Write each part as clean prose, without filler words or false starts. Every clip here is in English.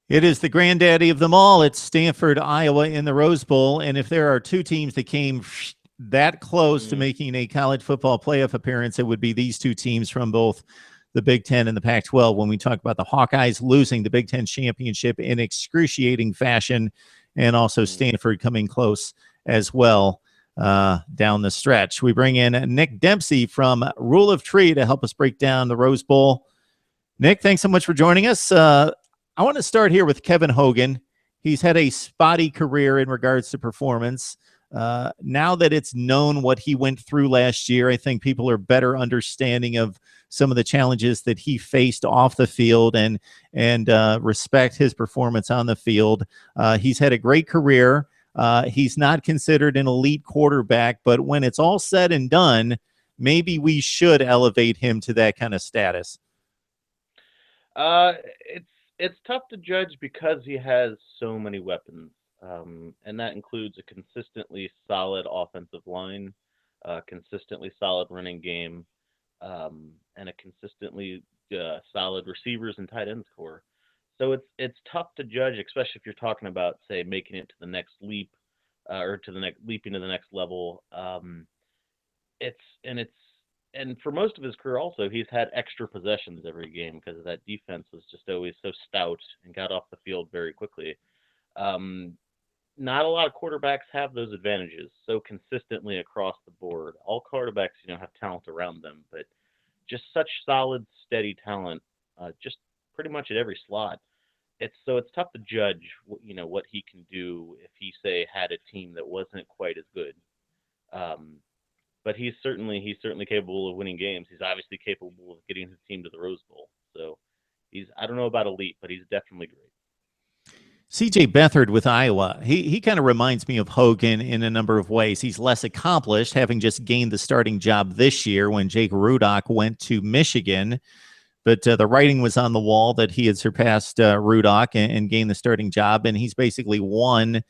It is the granddaddy of them all. It's Stanford, Iowa in the Rose Bowl. And if there are two teams that came that close to Mm, making a college football playoff appearance, it would be these two teams from both the Big Ten and the Pac 12. When we talk about the Hawkeyes losing the Big Ten championship in excruciating fashion, and also mm. Stanford coming close as well down the stretch. We bring in Nick Dempsey from Rule of Tree to help us break down the Rose Bowl. Nick, thanks so much for joining us. I want to start here with Kevin Hogan. He's had a spotty career in regards to performance. Now that it's known what he went through last year, I think people are better understanding of some of the challenges that he faced off the field and respect his performance on the field. He's had a great career. He's not considered an elite quarterback, but when it's all said and done, maybe we should elevate him to that kind of status. Uh, it's it's tough to judge because he has so many weapons, and that includes a consistently solid offensive line, a consistently solid running game, and a consistently solid receivers and tight ends core. So it's tough to judge, especially if you're talking about, say, making it to the next leap, or to the next leaping to the next level. It's and it's and for most of his career also he's had extra possessions every game because that defense was just always so stout and got off the field very quickly. Um, Not a lot of quarterbacks have those advantages so consistently across the board. All quarterbacks, have talent around them, but just such solid, steady talent, just pretty much at every slot. It's tough to judge, what he can do if he say had a team that wasn't quite as good. Um, but he's certainly capable of winning games. He's obviously capable of getting his team to the Rose Bowl. So he's I don't know about elite, but he's definitely great. CJ Beathard with Iowa, he kind of reminds me of Hogan in a number of ways. He's less accomplished, having just gained the starting job this year when Jake Rudock went to Michigan. But the writing was on the wall that he had surpassed Rudock and gained the starting job, and he's basically won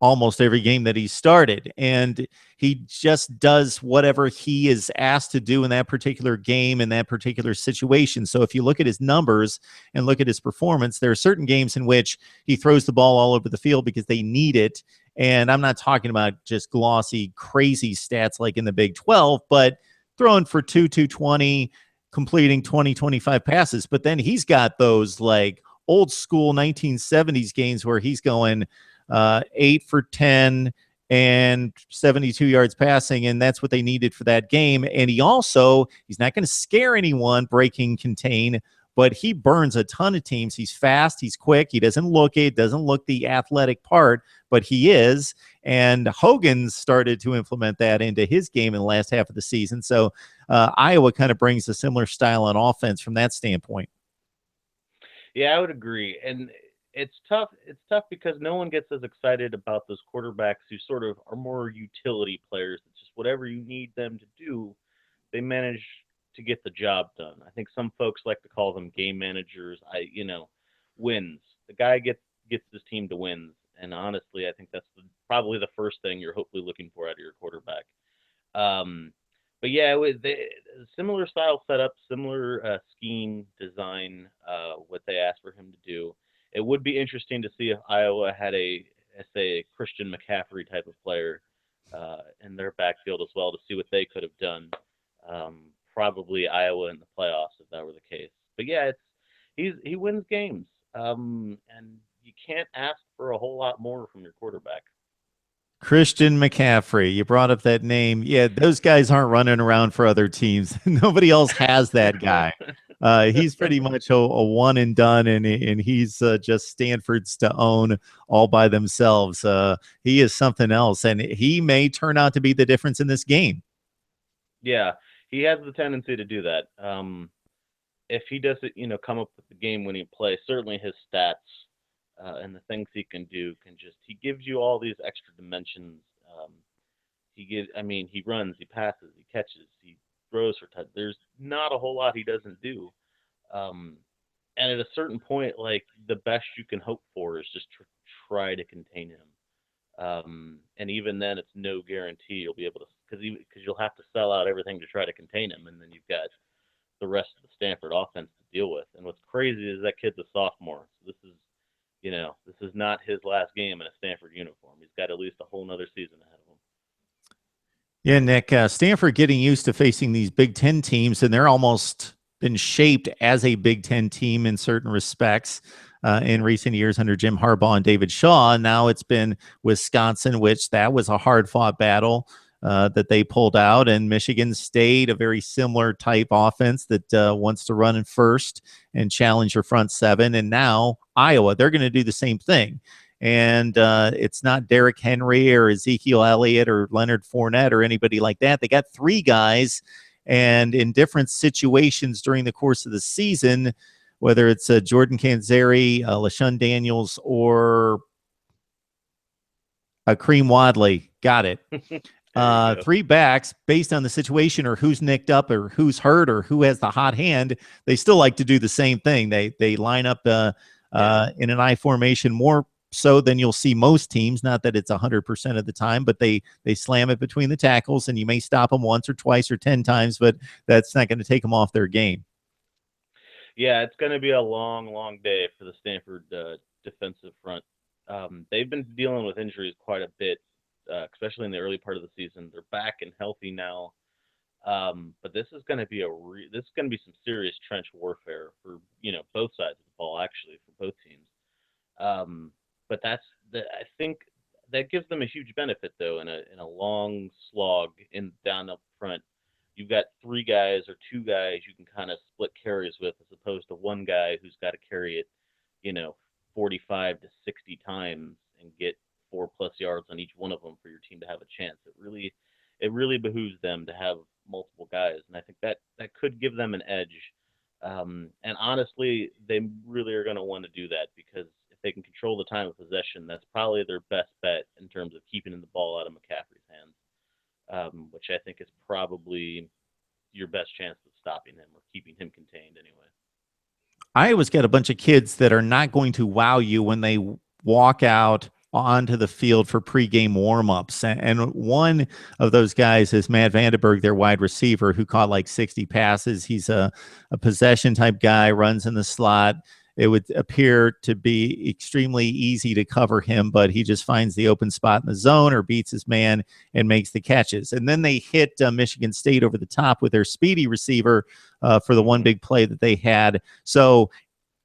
almost every game that he started. And he just does whatever he is asked to do in that particular game, in that particular situation. So if you look at his numbers and look at his performance, there are certain games in which he throws the ball all over the field because they need it. And I'm not talking about just glossy, crazy stats like in the Big 12, but throwing for 220, completing 20, 25 passes. But then he's got those like old school 1970s games where he's going 8 for 10 and 72 yards passing, and that's what they needed for that game. And he's not going to scare anyone breaking contain, but he burns a ton of teams. He's fast, he's quick, he doesn't look the athletic part, but he is. And Hogan started to implement that into his game in the last half of the season. So Iowa kind of brings a similar style on offense from that standpoint. Yeah, I would agree. And it's tough. It's tough because no one gets as excited about those quarterbacks who sort of are more utility players. It's just whatever you need them to do, they manage to get the job done. I think some folks like to call them game managers. Wins. The guy gets his team to wins. And honestly, I think that's probably the first thing you're hopefully looking for out of your quarterback. Um, but yeah, similar style setup, similar scheme design. What they asked for him to do. It would be interesting to see if Iowa had say, a Christian McCaffrey type of player in their backfield as well to see what they could have done. Um, Probably Iowa in the playoffs if that were the case. But yeah, he wins games, and you can't ask for a whole lot more from your quarterback. Christian McCaffrey. You brought up that name. Yeah, those guys aren't running around for other teams. Nobody else has that guy. He's pretty much a one and done, and he's just Stanford's to own all by themselves. He is something else, and he may turn out to be the difference in this game. Yeah, he has the tendency to do that. If he doesn't, come up with the game-winning play, certainly his stats and the things he can do he gives you all these extra dimensions. Um, he runs, he passes, he catches, he throws for touch. There's not a whole lot he doesn't do. Um, and at a certain point, like the best you can hope for is just try to contain him. And even then, it's no guarantee you'll be able to because you'll have to sell out everything to try to contain him, and then you've got the rest of the Stanford offense to deal with. And what's crazy is that kid's a sophomore. So this is not his last game in a Stanford uniform. He's got at least a whole nother season ahead of him. Yeah, Nick, Stanford getting used to facing these Big Ten teams, and they're almost been shaped as a Big Ten team in certain respects in recent years under Jim Harbaugh and David Shaw. Now it's been Wisconsin, which that was a hard-fought battle that they pulled out, and Michigan State, a very similar type offense that wants to run in first and challenge your front seven. And now Iowa, they're going to do the same thing. And it's not Derrick Henry or Ezekiel Elliott or Leonard Fournette or anybody like that. They got three guys, and in different situations during the course of the season, whether it's Jordan Canzeri, LaShawn Daniels, or Kareem Wadley. Got it. Three backs based on the situation or who's nicked up or who's hurt or who has the hot hand. They still like to do the same thing. They line up in an I formation more so than you'll see most teams. Not that it's 100% of the time, but they slam it between the tackles, and you may stop them once or twice or 10 times, but that's not going to take them off their game. Yeah, it's going to be a long, long day for the Stanford defensive front. They've been dealing with injuries quite a bit, especially in the early part of the season. They're back and healthy now, but this is going to be some serious trench warfare for both sides of the ball, actually, for both teams. But I think that gives them a huge benefit, though, in a long slog down up front. You've got three guys or two guys you can kind of split carries with, as opposed to one guy who's got to carry it, 45 to 60 times and get 4+ yards on each one of them for your team to have a chance. It really behooves them to have multiple guys, and I think that could give them an edge. And honestly, they really are going to want to do that, because if they can control the time of possession, that's probably their best bet in terms of keeping the ball out of McCaffrey's hands, which I think is probably your best chance of stopping him or keeping him contained anyway. Iowa's got a bunch of kids that are not going to wow you when they walk out onto the field for pregame warmups. And one of those guys is Matt Vandenberg, their wide receiver, who caught like 60 passes. He's a possession type guy, runs in the slot. It would appear to be extremely easy to cover him, but he just finds the open spot in the zone or beats his man and makes the catches. And then they hit Michigan State over the top with their speedy receiver for the one big play that they had. So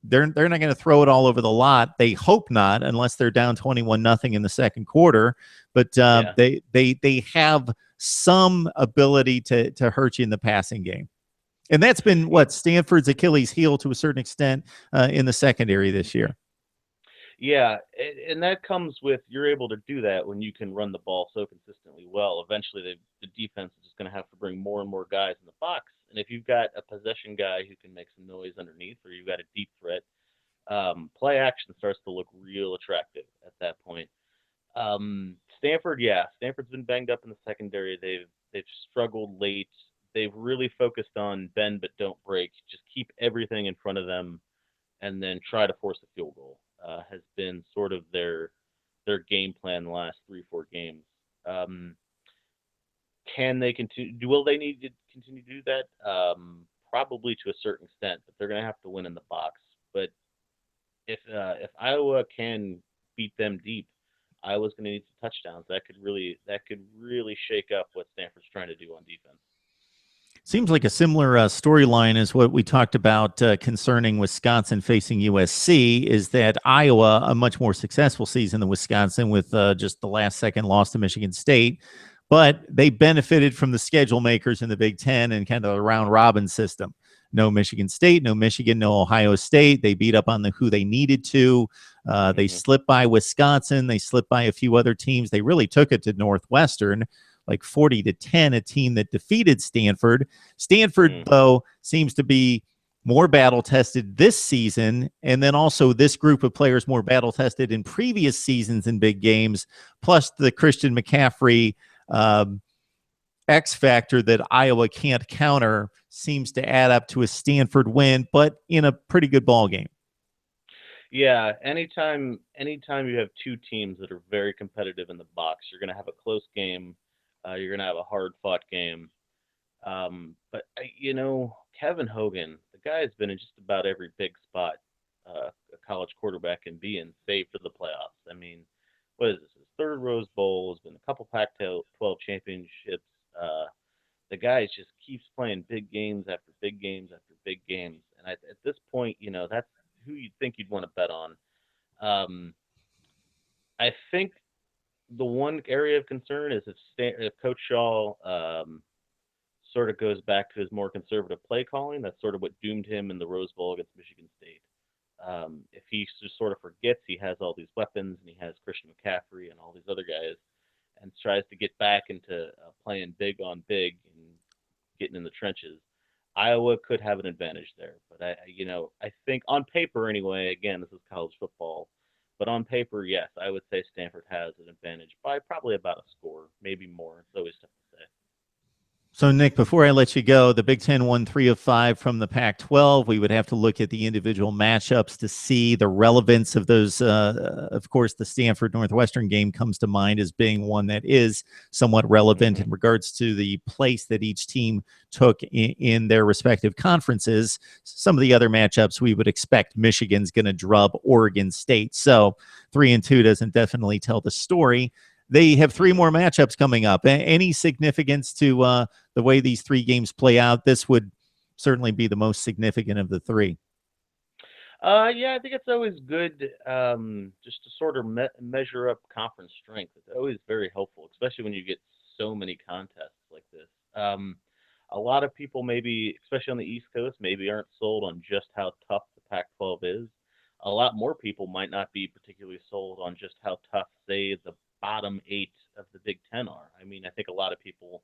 they're not going to throw it all over the lot. They hope not, unless they're down 21-0 in the second quarter. But they have some ability to hurt you in the passing game. And that's been what Stanford's Achilles heel to a certain extent in the secondary this year. Yeah, and that comes with, you're able to do that when you can run the ball so consistently well. Eventually, the defense is just going to have to bring more and more guys in the box. And if you've got a possession guy who can make some noise underneath, or you've got a deep threat, play action starts to look real attractive at that point. Stanford's been banged up in the secondary. They've struggled late. They've really focused on bend but don't break. Just keep everything in front of them, and then try to force a field goal. Has been sort of their game plan the last 3-4 games. Can they continue? Will they need to continue to do that? Probably to a certain extent, but they're going to have to win in the box. But if Iowa can beat them deep, Iowa's going to need some touchdowns. That could really shake up what Stanford's trying to do on defense. Seems like a similar storyline as what we talked about concerning Wisconsin facing USC, is that Iowa, a much more successful season than Wisconsin with just the last second loss to Michigan State, but they benefited from the schedule makers in the Big Ten and kind of the round robin system. No Michigan State, no Michigan, no Ohio State. They beat up on who they needed to. They slipped by Wisconsin. They slipped by a few other teams. They really took it to Northwestern, like 40-10, a team that defeated Stanford. Stanford, though, seems to be more battle-tested this season, and then also this group of players more battle-tested in previous seasons in big games, plus the Christian McCaffrey X factor that Iowa can't counter seems to add up to a Stanford win, but in a pretty good ball game. Yeah, anytime you have two teams that are very competitive in the box, you're going to have a close game. You're going to have a hard-fought game. But, Kevin Hogan, the guy has been in just about every big spot a college quarterback can be in, save for the playoffs. I mean, what is this? His third Rose Bowl, has been a couple Pac-12 championships. The guy just keeps playing big games after big games after big games, and at this point, that's who you'd think you'd want to bet on. Um, I think the one area of concern is if Coach Shaw sort of goes back to his more conservative play calling. That's sort of what doomed him in the Rose Bowl against Michigan State. If he just sort of forgets he has all these weapons and he has Christian McCaffrey and all these other guys, and tries to get back into playing big on big and getting in the trenches, Iowa could have an advantage there. But I think on paper anyway. Again, this is college football, but on paper, yes, I would say Stanford has an advantage by probably about a score, maybe more. It's always tough to say. So, Nick, before I let you go, the Big Ten won 3 of 5 from the Pac-12. We would have to look at the individual matchups to see the relevance of those. Of course, the Stanford Northwestern game comes to mind as being one that is somewhat relevant in regards to the place that each team took in their respective conferences. Some of the other matchups we would expect Michigan's going to drub Oregon State. So 3-2 doesn't definitely tell the story. They have 3 more matchups coming up. Any significance to the way these 3 games play out? This would certainly be the most significant of the 3. Yeah, I think it's always good just to sort of measure up conference strength. It's always very helpful, especially when you get so many contests like this. A lot of people, maybe, especially on the East Coast, maybe aren't sold on just how tough the Pac-12 is. A lot more people might not be particularly sold on just how tough, say, the bottom 8 of the Big Ten are. I mean, I think a lot of people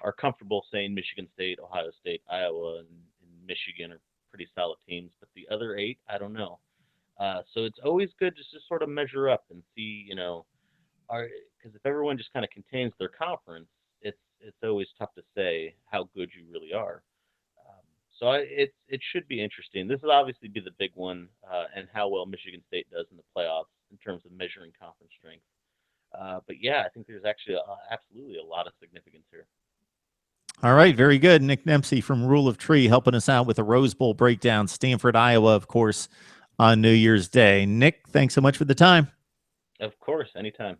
are comfortable saying Michigan State, Ohio State, Iowa, and Michigan are pretty solid teams, but the other 8, I don't know. So it's always good just to sort of measure up and see, because if everyone just kind of contains their conference, it's always tough to say how good you really are. So it should be interesting. This will obviously be the big one, and how well Michigan State does in the playoffs in terms of measuring conference strength. But yeah, I think there's actually absolutely a lot of significance here. All right, very good. Nick Dempsey from Rule of Tree helping us out with a Rose Bowl breakdown. Stanford, Iowa, of course, on New Year's Day. Nick, thanks so much for the time. Of course, anytime.